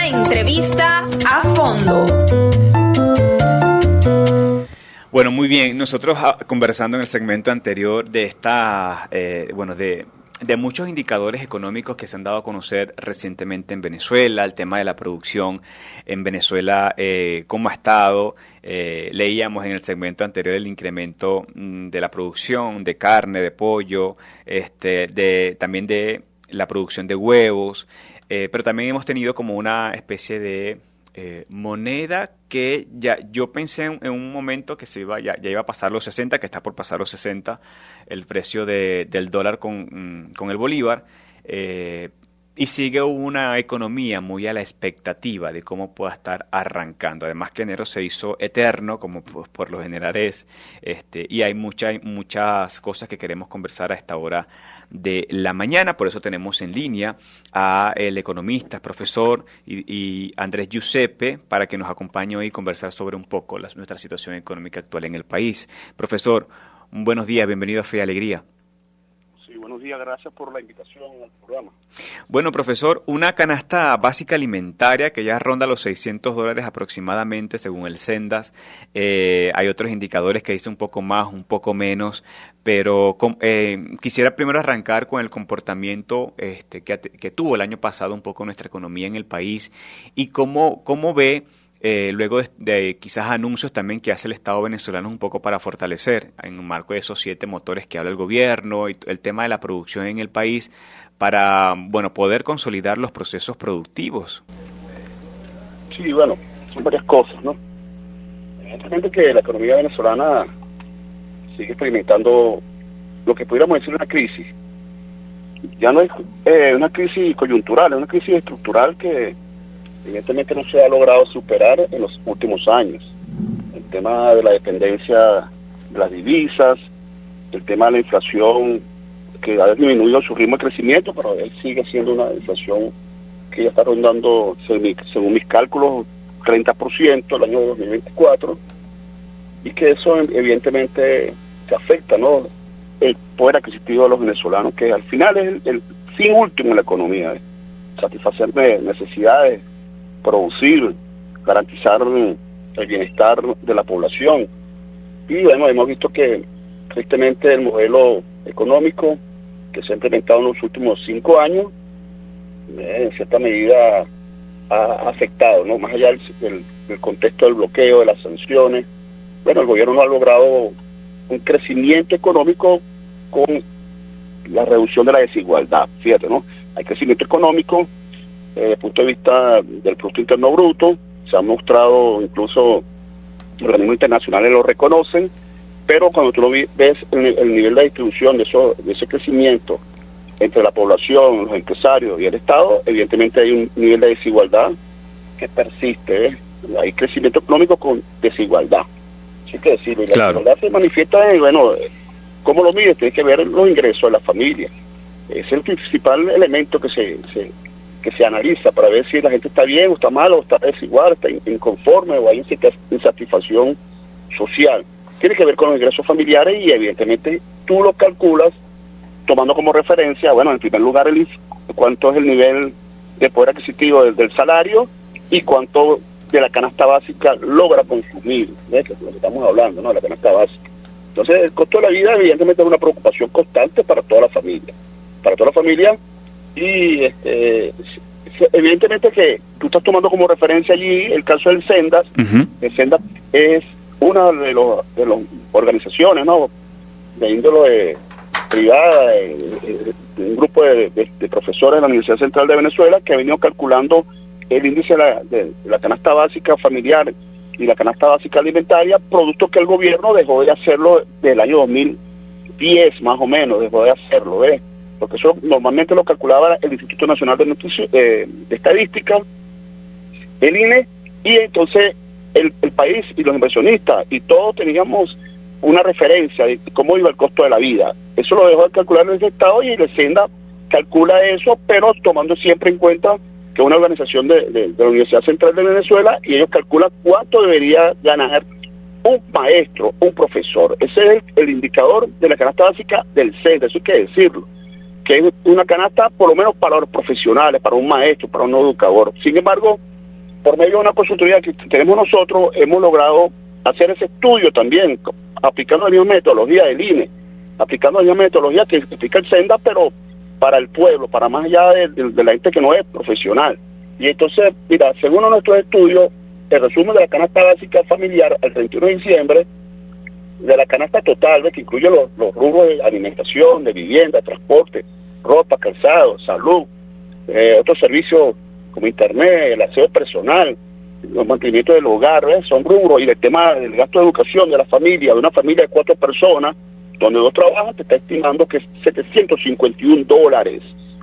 entrevista a fondo. Bueno, muy bien. Nosotros conversando en el segmento anterior de de muchos indicadores económicos que se han dado a conocer recientemente en Venezuela, el tema de la producción en Venezuela, cómo ha estado. Leíamos en el segmento anterior el incremento de la producción de carne, de pollo, también de la producción de huevos, pero también hemos tenido como una especie de moneda que yo pensé en un momento que ya iba a pasar los 60, que está por pasar los 60, el precio del dólar con el bolívar, y sigue una economía muy a la expectativa de cómo pueda estar arrancando. Además que enero se hizo eterno, como pues, por lo general es, y hay muchas cosas que queremos conversar a esta hora de la mañana. Por eso tenemos en línea a el economista, profesor y Andrés Giuseppe, para que nos acompañe hoy y conversar sobre un poco nuestra situación económica actual en el país. Profesor, buenos días, bienvenido a Fe y Alegría. Sí, buenos días, gracias por la invitación al programa. Bueno, profesor, una canasta básica alimentaria que ya ronda los $600 aproximadamente según el Sendas. Hay otros indicadores que dicen un poco más, un poco menos, pero quisiera primero arrancar con el comportamiento que tuvo el año pasado un poco nuestra economía en el país y cómo ve luego de quizás anuncios también que hace el Estado venezolano un poco para fortalecer en un marco de esos 7 motores que habla el gobierno y el tema de la producción en el país para poder consolidar los procesos productivos. Sí, bueno, son varias cosas, ¿no? Evidentemente que la economía venezolana sigue experimentando lo que pudiéramos decir una crisis. Ya no es una crisis coyuntural, es una crisis estructural que evidentemente no se ha logrado superar en los últimos años. El tema de la dependencia de las divisas, el tema de la inflación que ha disminuido su ritmo de crecimiento, pero él sigue siendo una inflación que ya está rondando, según mis cálculos, 30% el año 2024, y que eso evidentemente se afecta, ¿no? El poder adquisitivo de los venezolanos, que al final es el fin último en la economía, satisfacer necesidades, producir, garantizar el bienestar de la población. Y bueno, hemos visto que tristemente el modelo económico que se ha implementado en los últimos 5 años en cierta medida ha afectado, ¿no? Más allá del contexto del bloqueo, de las sanciones. Bueno, el gobierno no ha logrado un crecimiento económico con la reducción de la desigualdad. Fíjate, ¿no? Hay crecimiento económico desde el punto de vista del Producto Interno Bruto, se ha mostrado, incluso organismos internacionales lo reconocen, pero cuando tú ves el nivel de distribución de ese crecimiento entre la población, los empresarios y el Estado, evidentemente hay un nivel de desigualdad que persiste, Hay crecimiento económico con desigualdad, sí que decirlo, y la desigualdad se manifiesta en, ¿cómo lo mides? Tienes que ver los ingresos de la familia. Es el principal elemento que se analiza para ver si la gente está bien o está mal, o está desigual, está inconforme, o hay insatisfacción social. Tiene que ver con los ingresos familiares y evidentemente tú lo calculas tomando como referencia, en primer lugar, cuánto es el nivel de poder adquisitivo del salario y cuánto de la canasta básica logra consumir, que es lo que estamos hablando, ¿no? La canasta básica. Entonces, el costo de la vida evidentemente es una preocupación constante para toda la familia. Y evidentemente que tú estás tomando como referencia allí el caso del Sendas. Uh-huh. El Sendas es una de las organizaciones, ¿no?, de índole privada, un grupo de profesores de la Universidad Central de Venezuela que ha venido calculando el índice de la canasta básica familiar y la canasta básica alimentaria, producto que el gobierno dejó de hacerlo desde el año 2010 más o menos, dejó de hacerlo, ¿ves? Porque eso normalmente lo calculaba el Instituto Nacional de Estadística, el INE, y entonces el país y los inversionistas y todos teníamos una referencia de cómo iba el costo de la vida. Eso lo dejó de calcular el Estado y el Senda calcula eso, pero tomando siempre en cuenta que es una organización de la Universidad Central de Venezuela, y ellos calculan cuánto debería ganar un maestro, un profesor. Ese es el indicador de la canasta básica del Senda, eso hay que decirlo, que es una canasta por lo menos para los profesionales, para un maestro, para un educador. Sin embargo, por medio de una consultoría que tenemos nosotros, hemos logrado hacer ese estudio también, aplicando la misma metodología del INE, aplicando la misma metodología que aplica el Senda, pero para el pueblo, para más allá de la gente que no es profesional. Y entonces, mira, según nuestros estudios, el resumen de la canasta básica familiar al 31 de diciembre, de la canasta total, que incluye los rubros de alimentación, de vivienda, transporte, ropa, calzado, salud, otros servicios como internet, el aseo personal, los mantenimientos del hogar, son rubros, y el tema del gasto de educación de la familia, de una familia de 4 personas, donde 2 trabajan, te está estimando que es $751.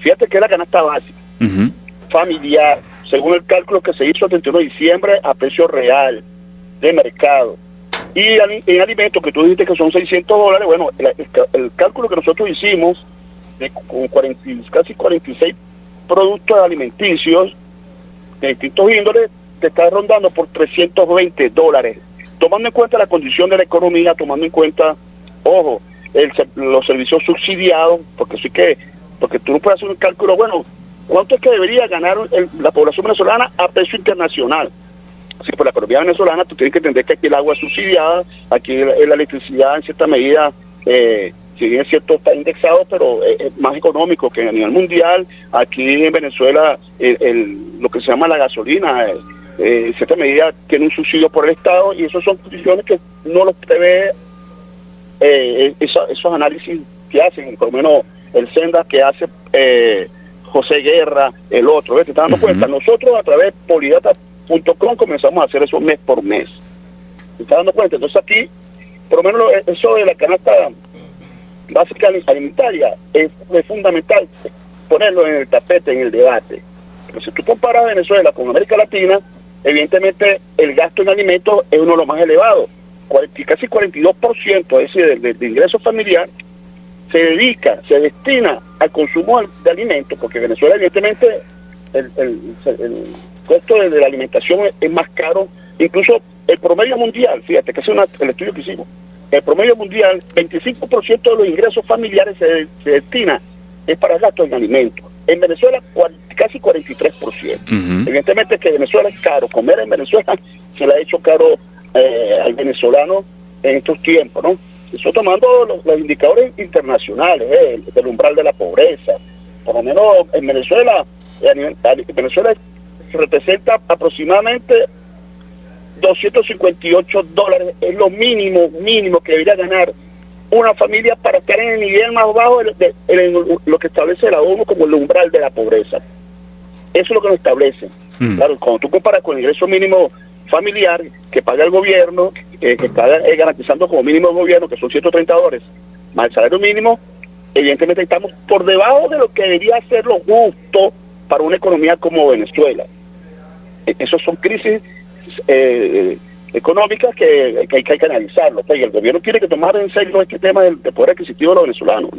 Fíjate que es la canasta básica, familiar, según el cálculo que se hizo el 31 de diciembre a precio real de mercado. Y en alimentos, que tú dijiste que son $600, bueno, el cálculo que nosotros hicimos, con casi 46 productos alimenticios de distintos índoles, te está rondando por $320, tomando en cuenta la condición de la economía, tomando en cuenta, ojo, los servicios subsidiados, porque tú no puedes hacer un cálculo, bueno, ¿cuánto es que debería ganar la población venezolana a precio internacional? Sí, por la economía venezolana, tú tienes que entender que aquí el agua es subsidiada, aquí la electricidad en cierta medida, si bien es cierto, está indexado, pero es más económico que a nivel mundial. Aquí en Venezuela, lo que se llama la gasolina, en cierta medida tiene un subsidio por el Estado, y esas son condiciones que no los prevé esos análisis que hacen, por lo menos el Senda que hace José Guerra, el otro. ¿Ves? ¿Te estás dando cuenta? Nosotros a través de polidata.com comenzamos a hacer eso mes por mes. ¿Te estás dando cuenta? Entonces aquí, por lo menos eso de la canasta básica alimentaria es fundamental ponerlo en el tapete, en el debate. Pero si tú comparas Venezuela con América Latina, evidentemente el gasto en alimentos es uno de los más elevados. Casi 42%, es decir, de ingreso familiar, se destina al consumo de alimentos, porque Venezuela evidentemente el costo de la alimentación es más caro, incluso el promedio mundial. Fíjate que es el estudio que hicimos, el promedio mundial, 25% de los ingresos familiares se destina es para gastos en alimentos. En Venezuela casi 43%. Evidentemente que Venezuela es caro, comer en Venezuela se le ha hecho caro al venezolano en estos tiempos, ¿no? Eso tomando los indicadores internacionales, del umbral de la pobreza. Por lo menos en Venezuela, Venezuela representa aproximadamente $258, es lo mínimo que debería ganar una familia para estar en el nivel más bajo de lo que establece la ONU como el umbral de la pobreza. Eso es lo que nos establece. Claro, cuando tú comparas con el ingreso mínimo familiar que paga el gobierno, que está garantizando como mínimo el gobierno, que son $130, más el salario mínimo, evidentemente estamos por debajo de lo que debería ser lo justo para una economía como Venezuela. Esos son crisis económicas que hay que analizarlo. Y el gobierno tiene que tomar en serio este tema del poder adquisitivo de los venezolanos.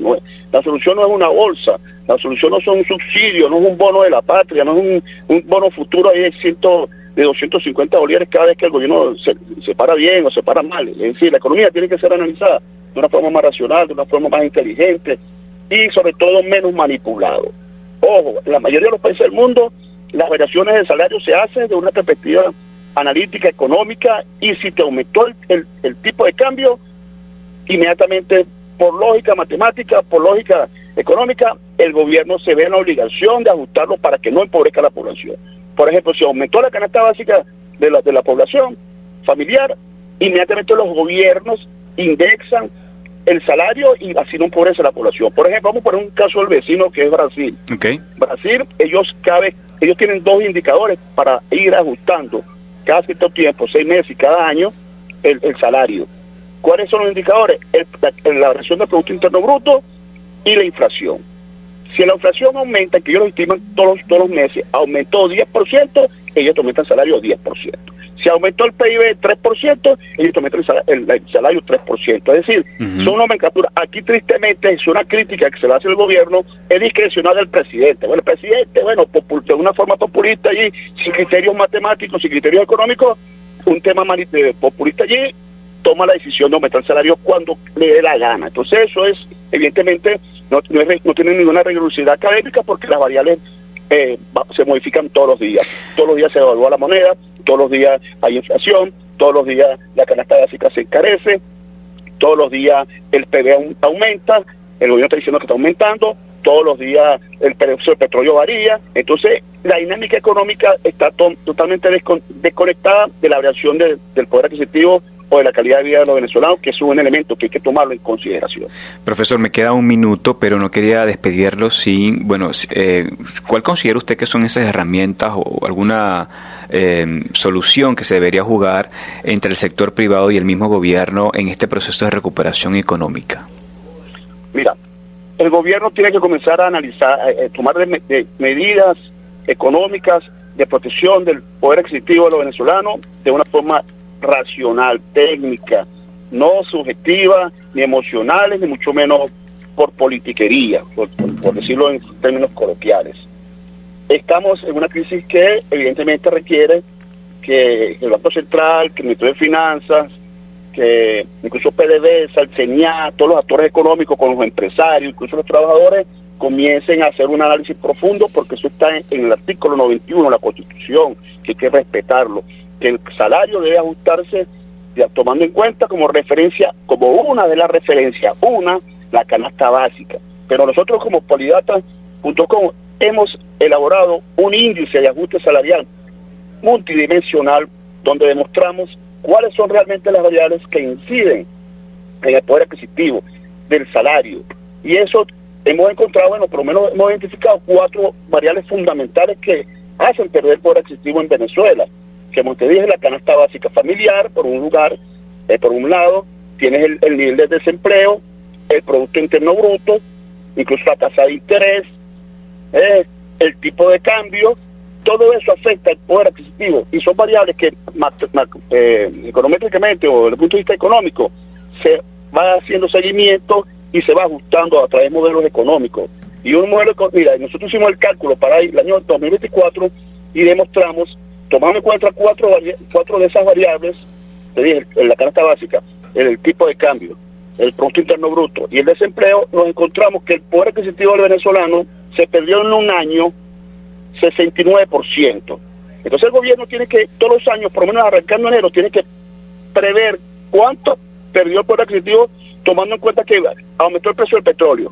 La solución no es una bolsa, la solución no son un subsidio, no es un bono de la patria, no es un bono futuro ahí de $250 cada vez que el gobierno se para bien o se para mal. Es decir, la economía tiene que ser analizada de una forma más racional, de una forma más inteligente y sobre todo menos manipulado. Ojo, en la mayoría de los países del mundo las variaciones de salario se hacen de una perspectiva analítica, económica, y si te aumentó el tipo de cambio, inmediatamente por lógica matemática, por lógica económica, el gobierno se ve en la obligación de ajustarlo para que no empobrezca la población. Por ejemplo, si aumentó la canasta básica de la población familiar, inmediatamente los gobiernos indexan el salario y así no empobrece la población. Por ejemplo, vamos a poner un caso del vecino que es Brasil. Brasil, ellos tienen 2 indicadores para ir ajustando cada cierto tiempo, 6 meses y cada año, el salario. ¿Cuáles son los indicadores? La variación del Producto Interno Bruto y la inflación. Si la inflación aumenta, que ellos lo estiman todos los meses, aumentó 10%, ellos te aumentan el salario 10%. Si aumentó el PIB 3%, ellos te aumentan el salario 3%. Es decir, son una nomenclatura. Aquí tristemente es una crítica que se le hace al gobierno, es discrecional del presidente. Bueno, el presidente, de una forma populista allí, sin criterios matemáticos, sin criterios económicos, un tema populista allí, toma la decisión de aumentar el salario cuando le dé la gana. Entonces eso es, evidentemente, no tiene ninguna rigurosidad académica porque las variables se modifican todos los días. Todos los días se evalúa la moneda, todos los días hay inflación, todos los días la canasta básica se encarece, todos los días el PBI aumenta, el gobierno está diciendo que está aumentando, todos los días el precio del petróleo varía. Entonces la dinámica económica está totalmente desconectada de la variación del poder adquisitivo o de la calidad de vida de los venezolanos, que es un elemento que hay que tomarlo en consideración. Profesor, me queda un minuto, pero no quería despedirlo sin, ¿cuál considera usted que son esas herramientas o alguna solución que se debería jugar entre el sector privado y el mismo gobierno en este proceso de recuperación económica? Mira, el gobierno tiene que comenzar a analizar, tomar medidas económicas de protección del poder adquisitivo de los venezolanos de una forma racional, técnica, no subjetiva, ni emocionales, ni mucho menos por politiquería, por decirlo en términos coloquiales. Estamos en una crisis que evidentemente requiere que el Banco Central, que el Ministerio de Finanzas, que incluso PDVSA, el CENIAT, todos los actores económicos con los empresarios, incluso los trabajadores, comiencen a hacer un análisis profundo, porque eso está en el artículo 91 de la Constitución, que hay que respetarlo, que el salario debe ajustarse tomando en cuenta como referencia, como una de las referencias, la canasta básica. Pero nosotros como Polidata.com hemos elaborado un índice de ajuste salarial multidimensional donde demostramos cuáles son realmente las variables que inciden en el poder adquisitivo del salario. Y eso hemos encontrado, por lo menos hemos identificado 4 variables fundamentales que hacen perder el poder adquisitivo en Venezuela. Que como te dije, la canasta básica familiar, por un lado, tienes el nivel de desempleo, el Producto Interno Bruto, incluso la tasa de interés, el tipo de cambio. Todo eso afecta al poder adquisitivo y son variables que econométricamente o desde el punto de vista económico se va haciendo seguimiento y se va ajustando a través de modelos económicos. Y un modelo, mira, nosotros hicimos el cálculo para el año 2024 y demostramos, tomando en cuenta 4 de esas variables, te dije, en la canasta básica, el tipo de cambio, el Producto Interno Bruto y el desempleo, nos encontramos que el poder adquisitivo del venezolano se perdió en un año 69%. Entonces el gobierno tiene que, todos los años, por lo menos arrancando enero, tiene que prever cuánto perdió el poder adquisitivo, tomando en cuenta que aumentó el precio del petróleo,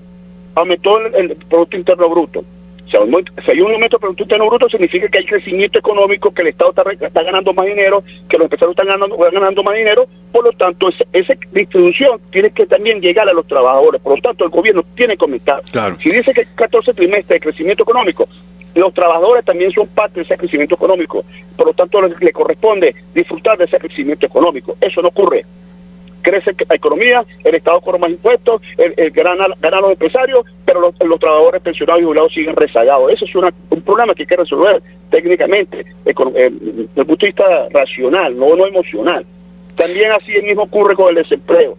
aumentó el Producto Interno Bruto. Si hay un aumento del Producto Interno Bruto, significa que hay crecimiento económico, que el Estado está ganando más dinero, que los empresarios están ganando más dinero. Por lo tanto, esa distribución tiene que también llegar a los trabajadores. Por lo tanto, el gobierno tiene que aumentar. Claro. Si dice que hay 14 trimestres de crecimiento económico, los trabajadores también son parte de ese crecimiento económico. Por lo tanto, le corresponde disfrutar de ese crecimiento económico. Eso no ocurre. Crece la economía, el Estado cobra más impuestos, ganan los empresarios, pero los trabajadores pensionados y jubilados siguen rezagados. Eso es un problema que hay que resolver técnicamente, desde el punto de vista racional, no emocional. También así mismo ocurre con el desempleo.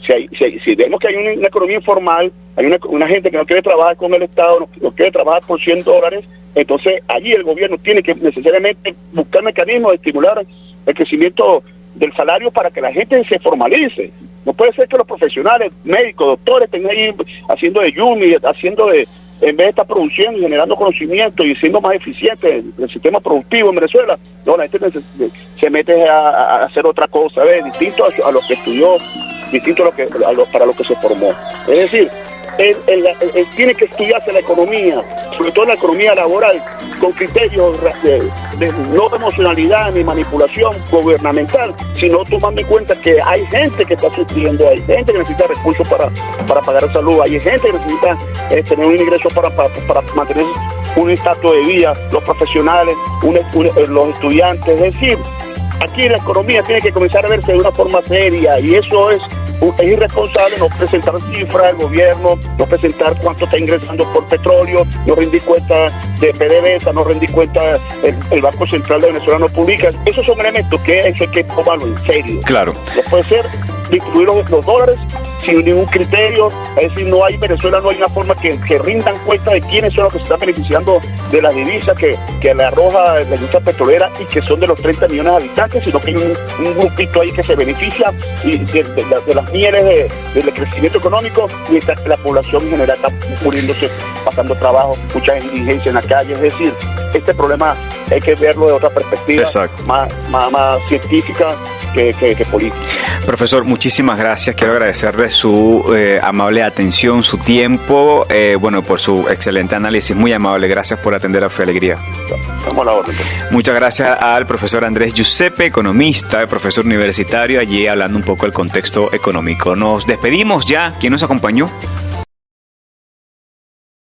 Si vemos que hay una economía informal, hay una gente que no quiere trabajar con el Estado, no quiere trabajar por $100, entonces allí el gobierno tiene que necesariamente buscar mecanismos de estimular el crecimiento del salario para que la gente se formalice. No puede ser que los profesionales, médicos, doctores, estén ahí haciendo de Yumi, en vez de estar produciendo y generando conocimiento y siendo más eficiente el sistema productivo en Venezuela. No, la gente se mete a hacer otra cosa, distinto a lo que estudió, distinto para lo que se formó. Es decir, él tiene que estudiarse la economía, sobre todo la economía laboral, con criterios de no emocionalidad ni manipulación gubernamental, sino tomando en cuenta que hay gente que está sufriendo, hay gente que necesita recursos para pagar salud, hay gente que necesita tener un ingreso para mantener un estatus de vida, los profesionales, los estudiantes. Es decir, aquí la economía tiene que comenzar a verse de una forma seria, y eso es irresponsable no presentar cifras del gobierno, no presentar cuánto está ingresando por petróleo, no rendir cuenta de PDVSA, no rendir cuenta el Banco Central de Venezuela no publica. Esos son elementos que eso hay que tomarlo en serio. Claro. No puede ser distribuir los dólares sin ningún criterio. Es decir, no hay Venezuela, no hay una forma que rindan cuenta de quiénes son los que se están beneficiando de las divisas que le arroja la industria petrolera y que son de los 30 millones de habitantes, sino que hay un grupito ahí que se beneficia y de las mieles del crecimiento económico, y la población en general está muriéndose, pasando trabajo, mucha indigencia en la calle. Es decir, este problema hay que verlo de otra perspectiva, más científica que política. Profesor, muchísimas gracias. Quiero agradecerle su amable atención, su tiempo, por su excelente análisis. Muy amable. Gracias por atender a Fe y Alegría. Estamos a la orden. Muchas gracias al profesor Andrés Giuseppe, economista, profesor universitario, allí hablando un poco del contexto económico. Nos despedimos ya. ¿Quién nos acompañó?